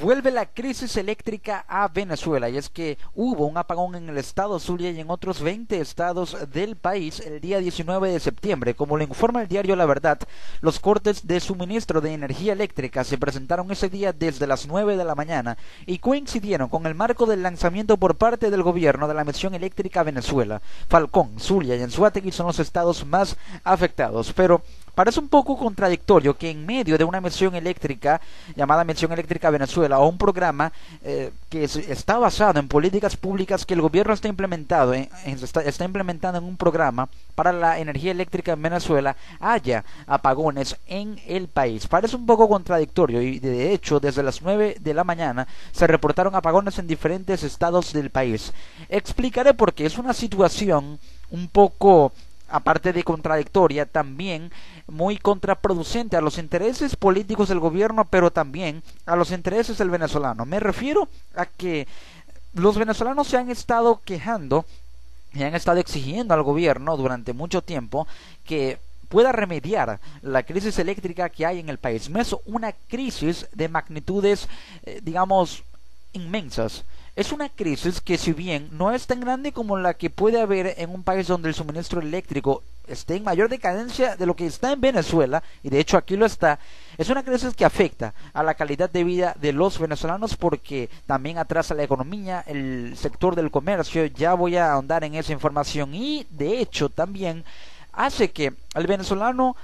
Vuelve la crisis eléctrica a Venezuela y es que hubo un apagón en el estado Zulia y en otros 20 estados del país el día 19 de septiembre. Como lo informa el diario La Verdad, los cortes de suministro de energía eléctrica se presentaron ese día desde las 9 de la mañana y coincidieron con el marco del lanzamiento por parte del gobierno de la misión eléctrica Venezuela. Falcón, Zulia y Anzoátegui son los estados más afectados, pero parece un poco contradictorio que en medio de una misión eléctrica llamada Misión Eléctrica Venezuela o un programa que está basado en políticas públicas que el gobierno está implementando en un programa para la energía eléctrica en Venezuela, haya apagones en el país. Parece un poco contradictorio y de hecho desde las 9 de la mañana se reportaron apagones en diferentes estados del país. Explicaré por qué. Es una situación un poco, aparte de contradictoria, también muy contraproducente a los intereses políticos del gobierno, pero también a los intereses del venezolano. Me refiero a que los venezolanos se han estado quejando y han estado exigiendo al gobierno durante mucho tiempo que pueda remediar la crisis eléctrica que hay en el país. No es una crisis de magnitudes, digamos, inmensas. Es una crisis que, si bien no es tan grande como la que puede haber en un país donde el suministro eléctrico esté en mayor decadencia de lo que está en Venezuela, y de hecho aquí lo está, es una crisis que afecta a la calidad de vida de los venezolanos porque también atrasa la economía, el sector del comercio. Ya voy a ahondar en esa información, y de hecho también hace que el venezolano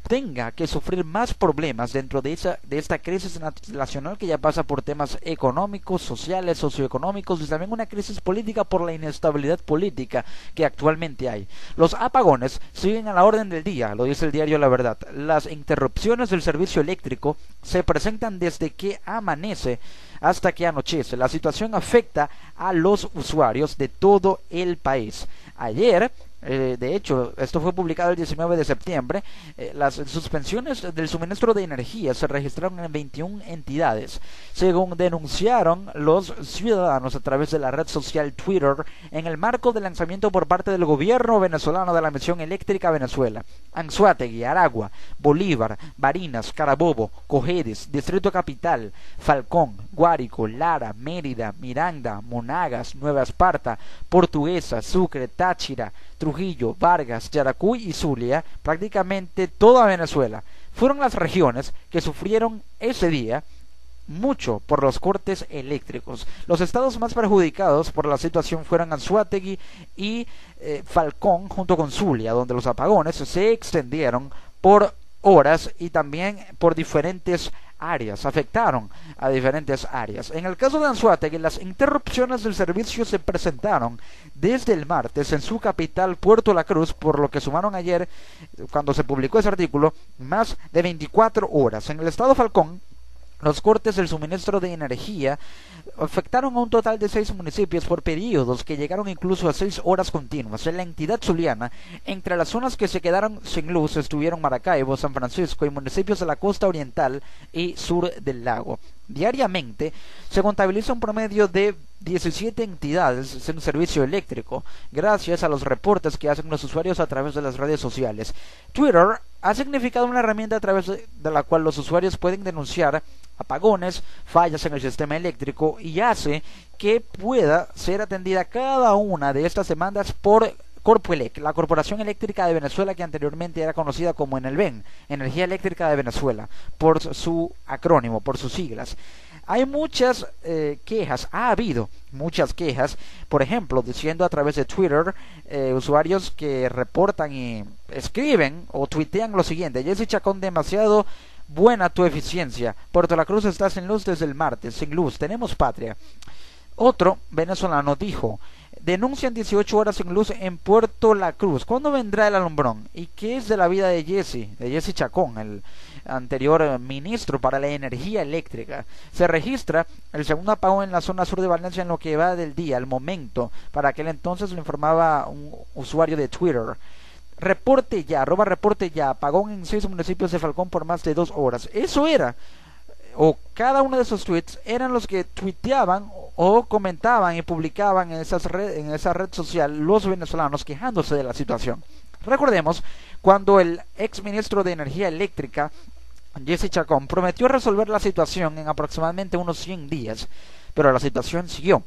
tenga que sufrir más problemas dentro de esta crisis nacional que ya pasa por temas económicos, sociales, socioeconómicos, y también una crisis política por la inestabilidad política que actualmente hay. Los apagones siguen a la orden del día, lo dice el diario La Verdad. Las interrupciones del servicio eléctrico se presentan desde que amanece hasta que anochece. La situación afecta a los usuarios de todo el país. Ayer, de hecho, esto fue publicado el 19 de septiembre, las suspensiones del suministro de energía se registraron en 21 entidades, según denunciaron los ciudadanos a través de la red social Twitter, en el marco del lanzamiento por parte del gobierno venezolano de la Misión Eléctrica Venezuela. Anzoátegui, Aragua, Bolívar, Barinas, Carabobo, Cojedes, Distrito Capital, Falcón, Guárico, Lara, Mérida, Miranda, Monagas, Nueva Esparta, Portuguesa, Sucre, Táchira, Trujillo, Vargas, Yaracuy y Zulia, prácticamente toda Venezuela, fueron las regiones que sufrieron ese día mucho por los cortes eléctricos. Los estados más perjudicados por la situación fueron Anzoátegui y Falcón, junto con Zulia, donde los apagones se extendieron por horas y también por diferentes áreas, afectaron a diferentes áreas. En el caso de Anzoátegui, las interrupciones del servicio se presentaron desde el martes en su capital, Puerto La Cruz, por lo que sumaron ayer, cuando se publicó ese artículo, más de 24 horas. En el estado Falcón, los cortes del suministro de energía afectaron a un total de 6 municipios por periodos que llegaron incluso a 6 horas continuas. En la entidad zuliana, entre las zonas que se quedaron sin luz estuvieron Maracaibo, San Francisco y municipios de la costa oriental y sur del lago. Diariamente se contabiliza un promedio de 17 entidades sin servicio eléctrico, gracias a los reportes que hacen los usuarios a través de las redes sociales. Twitter ha significado una herramienta a través de la cual los usuarios pueden denunciar apagones, fallas en el sistema eléctrico, y hace que pueda ser atendida cada una de estas demandas por Corpoelec, la Corporación Eléctrica de Venezuela, que anteriormente era conocida como Enelven, Energía Eléctrica de Venezuela, por su acrónimo, por sus siglas. Hay muchas quejas, ha habido muchas quejas, por ejemplo, diciendo a través de Twitter, usuarios que reportan y escriben o tuitean lo siguiente: Jessy Chacón, demasiado buena tu eficiencia. Puerto La Cruz está sin luz desde el martes, sin luz, tenemos patria. Otro venezolano dijo: denuncian 18 horas sin luz en Puerto La Cruz. ¿Cuándo vendrá el alumbrón? ¿Y qué es de la vida de Jessy Chacón, el anterior ministro para la energía eléctrica? Se registra el segundo apagón en la zona sur de Valencia en lo que va del día. Al momento, para aquel entonces, lo informaba un usuario de Twitter. Reporte ya, @reporte ya, apagón en 6 municipios de Falcón por más de 2 horas. Eso era, o cada uno de esos tweets eran los que tuiteaban o comentaban y publicaban en esa red social los venezolanos quejándose de la situación. Recordemos cuando el ex ministro de Energía Eléctrica Jesse Chacón, prometió resolver la situación en aproximadamente unos 100 días, pero la situación siguió.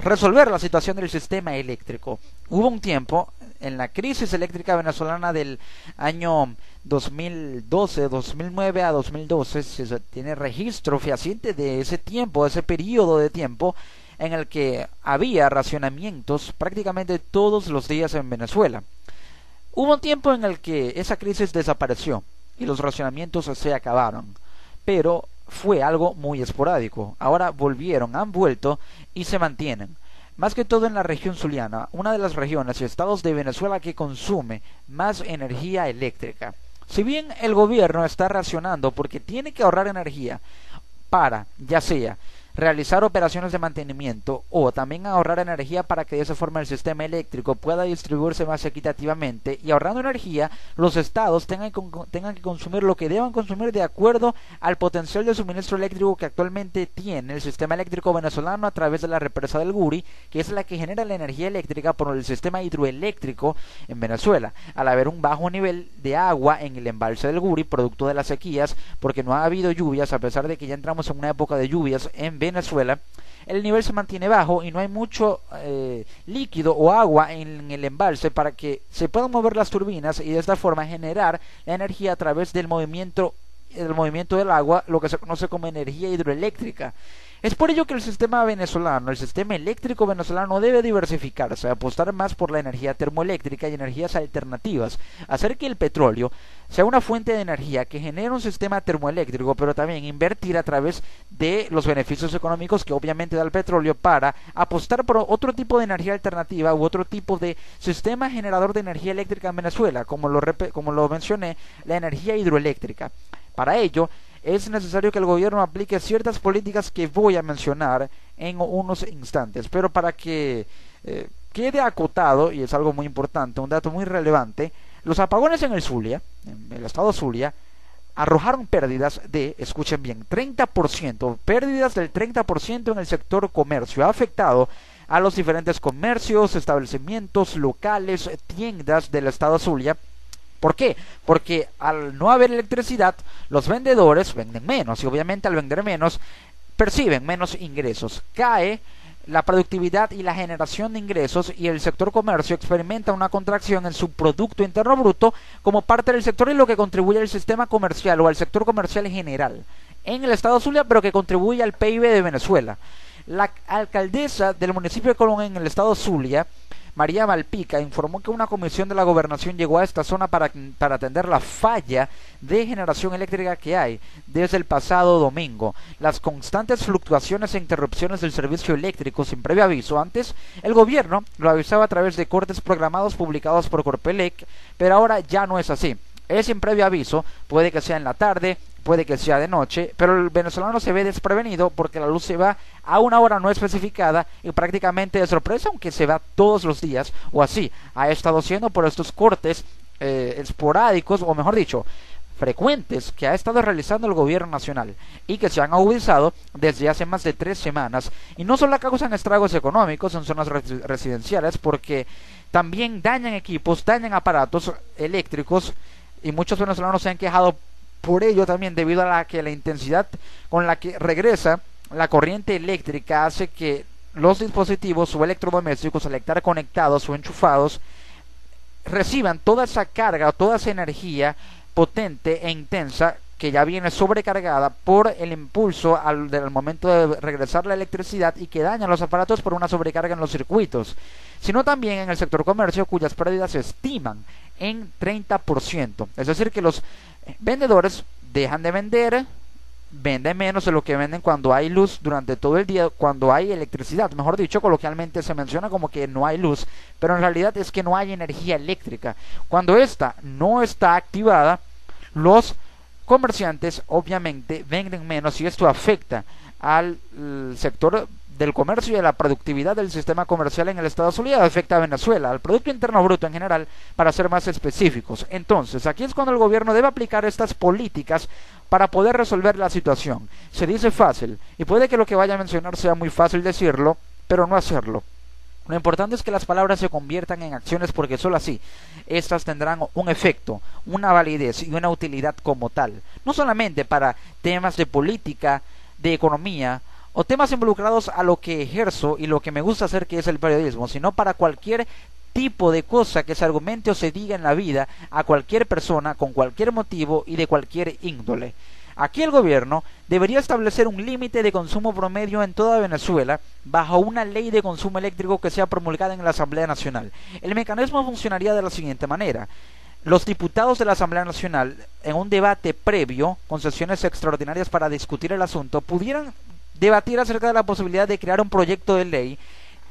Resolver la situación del sistema eléctrico. Hubo un tiempo en la crisis eléctrica venezolana del año 2012, 2009 a 2012, se tiene registro fehaciente de ese tiempo, de ese periodo de tiempo en el que había racionamientos prácticamente todos los días en Venezuela. Hubo un tiempo en el que esa crisis desapareció y los racionamientos se acabaron, pero fue algo muy esporádico. Ahora volvieron, han vuelto y se mantienen. Más que todo en la región zuliana, una de las regiones y estados de Venezuela que consume más energía eléctrica. Si bien el gobierno está racionando porque tiene que ahorrar energía para, ya sea realizar operaciones de mantenimiento o también ahorrar energía para que de esa forma el sistema eléctrico pueda distribuirse más equitativamente, y ahorrando energía los estados tengan que consumir lo que deban consumir de acuerdo al potencial de suministro eléctrico que actualmente tiene el sistema eléctrico venezolano a través de la represa del Guri, que es la que genera la energía eléctrica por el sistema hidroeléctrico en Venezuela, al haber un bajo nivel de agua en el embalse del Guri producto de las sequías, porque no ha habido lluvias a pesar de que ya entramos en una época de lluvias en Venezuela. El nivel se mantiene bajo y no hay mucho líquido o agua en el embalse para que se puedan mover las turbinas y de esta forma generar la energía a través del movimiento del agua, lo que se conoce como energía hidroeléctrica. Es por ello que el sistema venezolano, el sistema eléctrico venezolano debe diversificarse, apostar más por la energía termoeléctrica y energías alternativas, hacer que el petróleo sea una fuente de energía que genere un sistema termoeléctrico, pero también invertir a través de los beneficios económicos que obviamente da el petróleo para apostar por otro tipo de energía alternativa u otro tipo de sistema generador de energía eléctrica en Venezuela, como lo mencioné, la energía hidroeléctrica. Para ello, es necesario que el gobierno aplique ciertas políticas que voy a mencionar en unos instantes, pero para que quede acotado, y es algo muy importante, un dato muy relevante, los apagones en el Zulia, en el estado Zulia, arrojaron pérdidas de, escuchen bien, 30%, pérdidas del 30% en el sector comercio. Ha afectado a los diferentes comercios, establecimientos locales, tiendas del estado Zulia. ¿Por qué? Porque al no haber electricidad, los vendedores venden menos y obviamente al vender menos perciben menos ingresos. Cae la productividad y la generación de ingresos y el sector comercio experimenta una contracción en su Producto Interno Bruto como parte del sector y lo que contribuye al sistema comercial o al sector comercial en general en el estado Zulia, pero que contribuye al PIB de Venezuela. La alcaldesa del municipio de Colón en el estado Zulia, María Malpica, informó que una comisión de la gobernación llegó a esta zona para atender la falla de generación eléctrica que hay desde el pasado domingo. Las constantes fluctuaciones e interrupciones del servicio eléctrico sin previo aviso. Antes, el gobierno lo avisaba a través de cortes programados publicados por Corpelec, pero ahora ya no es así. Es sin previo aviso, puede que sea en la tarde, puede que sea de noche, pero el venezolano se ve desprevenido porque la luz se va a una hora no especificada y prácticamente de sorpresa, aunque se va todos los días, o así ha estado siendo por estos cortes esporádicos, o mejor dicho, frecuentes, que ha estado realizando el gobierno nacional y que se han agudizado desde hace más de 3 semanas, y no solo causan estragos económicos en zonas residenciales, porque también dañan equipos, dañan aparatos eléctricos, y muchos venezolanos se han quejado por ello también, debido a la intensidad con la que regresa la corriente eléctrica hace que los dispositivos o electrodomésticos, al estar conectados o enchufados, reciban toda esa carga, toda esa energía potente e intensa que ya viene sobrecargada por el impulso del momento de regresar la electricidad, y que daña los aparatos por una sobrecarga en los circuitos, sino también en el sector comercio, cuyas pérdidas se estiman en 30%. Es decir, que los vendedores dejan de vender, venden menos de lo que venden cuando hay luz durante todo el día, cuando hay electricidad. Mejor dicho, coloquialmente se menciona como que no hay luz, pero en realidad es que no hay energía eléctrica. Cuando esta no está activada, los comerciantes obviamente venden menos, y esto afecta al sector del comercio y a la productividad del sistema comercial en el estado Zulia. Afecta a Venezuela, al Producto Interno Bruto en general, para ser más específicos. Entonces, aquí es cuando el gobierno debe aplicar estas políticas para poder resolver la situación. Se dice fácil, y puede que lo que vaya a mencionar sea muy fácil decirlo, pero no hacerlo. Lo importante es que las palabras se conviertan en acciones porque solo así estas tendrán un efecto, una validez y una utilidad como tal. No solamente para temas de política, de economía o temas involucrados a lo que ejerzo y lo que me gusta hacer, que es el periodismo, sino para cualquier tipo de cosa que se argumente o se diga en la vida a cualquier persona con cualquier motivo y de cualquier índole. Aquí el gobierno debería establecer un límite de consumo promedio en toda Venezuela bajo una ley de consumo eléctrico que sea promulgada en la Asamblea Nacional. El mecanismo funcionaría de la siguiente manera. Los diputados de la Asamblea Nacional, en un debate previo, con sesiones extraordinarias para discutir el asunto, pudieran debatir acerca de la posibilidad de crear un proyecto de ley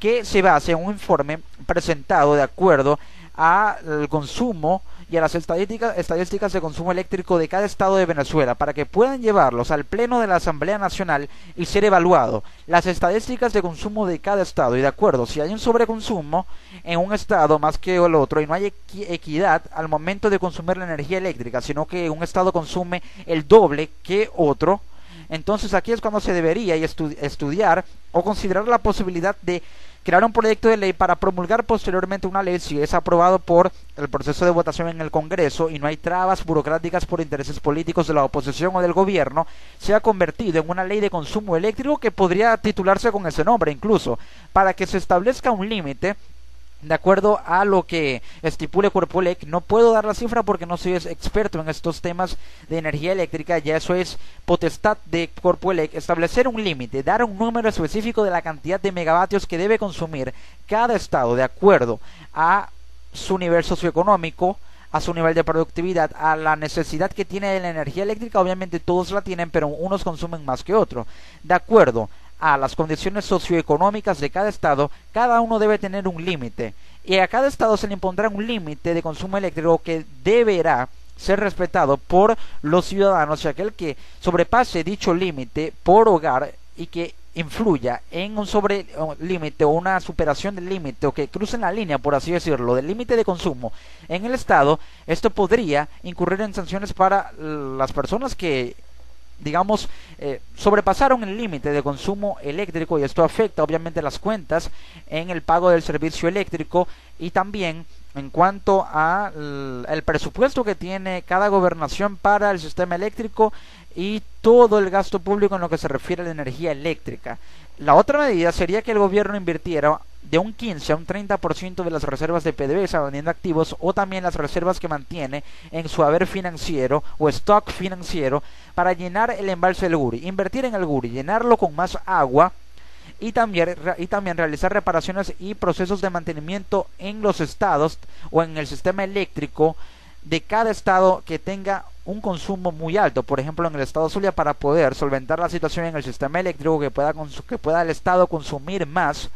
que se base en un informe presentado de acuerdo al consumo y a las estadísticas de consumo eléctrico de cada estado de Venezuela, para que puedan llevarlos al pleno de la Asamblea Nacional y ser evaluado las estadísticas de consumo de cada estado, y de acuerdo, si hay un sobreconsumo en un estado más que el otro y no hay equidad al momento de consumir la energía eléctrica, sino que un estado consume el doble que otro, entonces aquí es cuando se debería estudiar o considerar la posibilidad de crear un proyecto de ley para promulgar posteriormente una ley si es aprobado por el proceso de votación en el Congreso y no hay trabas burocráticas por intereses políticos de la oposición o del gobierno, se ha convertido en una ley de consumo eléctrico que podría titularse con ese nombre incluso, para que se establezca un límite de acuerdo a lo que estipule Corpoelec. No puedo dar la cifra porque no soy experto en estos temas de energía eléctrica, ya eso es potestad de Corpoelec, establecer un límite, dar un número específico de la cantidad de megavatios que debe consumir cada estado de acuerdo a su nivel socioeconómico, a su nivel de productividad, a la necesidad que tiene de la energía eléctrica. Obviamente todos la tienen, pero unos consumen más que otros. De acuerdo a las condiciones socioeconómicas de cada estado, cada uno debe tener un límite, y a cada estado se le impondrá un límite de consumo eléctrico que deberá ser respetado por los ciudadanos, y aquel que sobrepase dicho límite por hogar y que influya en un límite o una superación del límite, o que crucen la línea, por así decirlo, del límite de consumo en el estado, esto podría incurrir en sanciones para las personas que digamos sobrepasaron el límite de consumo eléctrico, y esto afecta obviamente las cuentas en el pago del servicio eléctrico y también en cuanto a el presupuesto que tiene cada gobernación para el sistema eléctrico y todo el gasto público en lo que se refiere a la energía eléctrica. La otra medida sería que el gobierno invirtiera de un 15 a un 30% de las reservas de PDVSA vendiendo activos, o también las reservas que mantiene en su haber financiero o stock financiero, para llenar el embalse del Guri, invertir en el Guri, llenarlo con más agua y también realizar reparaciones y procesos de mantenimiento en los estados o en el sistema eléctrico de cada estado que tenga un consumo muy alto, por ejemplo en el estado Zulia, para poder solventar la situación en el sistema eléctrico, que pueda el estado consumir más.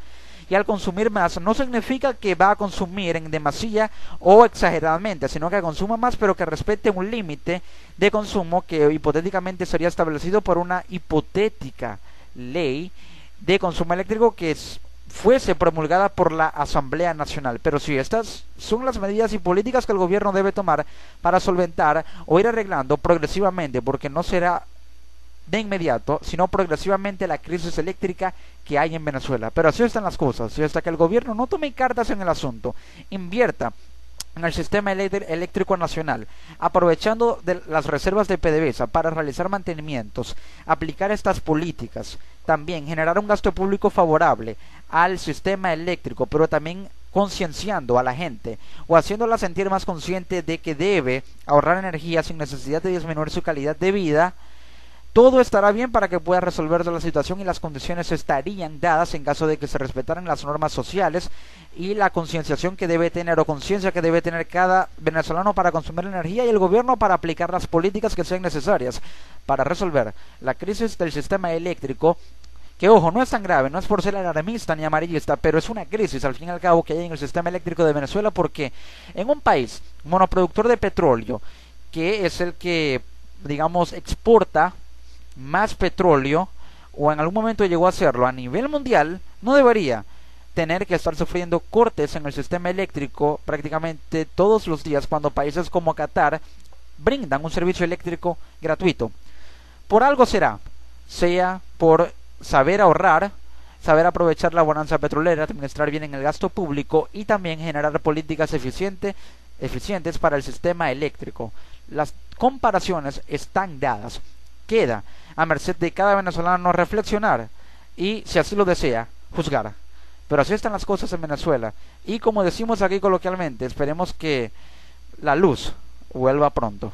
Y al consumir más no significa que va a consumir en demasía o exageradamente, sino que consuma más, pero que respete un límite de consumo que hipotéticamente sería establecido por una hipotética ley de consumo eléctrico que fuese promulgada por la Asamblea Nacional. Pero sí, estas son las medidas y políticas que el gobierno debe tomar para solventar o ir arreglando progresivamente, porque no será de inmediato, sino progresivamente, la crisis eléctrica que hay en Venezuela. Pero así están las cosas, y hasta que el gobierno no tome cartas en el asunto, invierta en el sistema eléctrico nacional, aprovechando de las reservas de PDVSA para realizar mantenimientos, aplicar estas políticas, también generar un gasto público favorable al sistema eléctrico, pero también concienciando a la gente o haciéndola sentir más consciente de que debe ahorrar energía sin necesidad de disminuir su calidad de vida. Todo estará bien para que pueda resolverse la situación, y las condiciones estarían dadas en caso de que se respetaran las normas sociales y la concienciación que debe tener, o conciencia que debe tener cada venezolano para consumir la energía, y el gobierno para aplicar las políticas que sean necesarias para resolver la crisis del sistema eléctrico, que ojo, no es tan grave, no es por ser alarmista ni amarillista, pero es una crisis al fin y al cabo que hay en el sistema eléctrico de Venezuela, porque en un país monoproductor de petróleo, que es el que digamos exporta más petróleo, o en algún momento llegó a hacerlo a nivel mundial, no debería tener que estar sufriendo cortes en el sistema eléctrico prácticamente todos los días, cuando países como Qatar brindan un servicio eléctrico gratuito. Por algo será, sea por saber ahorrar saber aprovechar la bonanza petrolera, administrar bien en el gasto público y también generar políticas eficientes para el sistema eléctrico. Las comparaciones están dadas. Queda a merced de cada venezolano reflexionar y, si así lo desea, juzgar. Pero así están las cosas en Venezuela. Y como decimos aquí coloquialmente, esperemos que la luz vuelva pronto.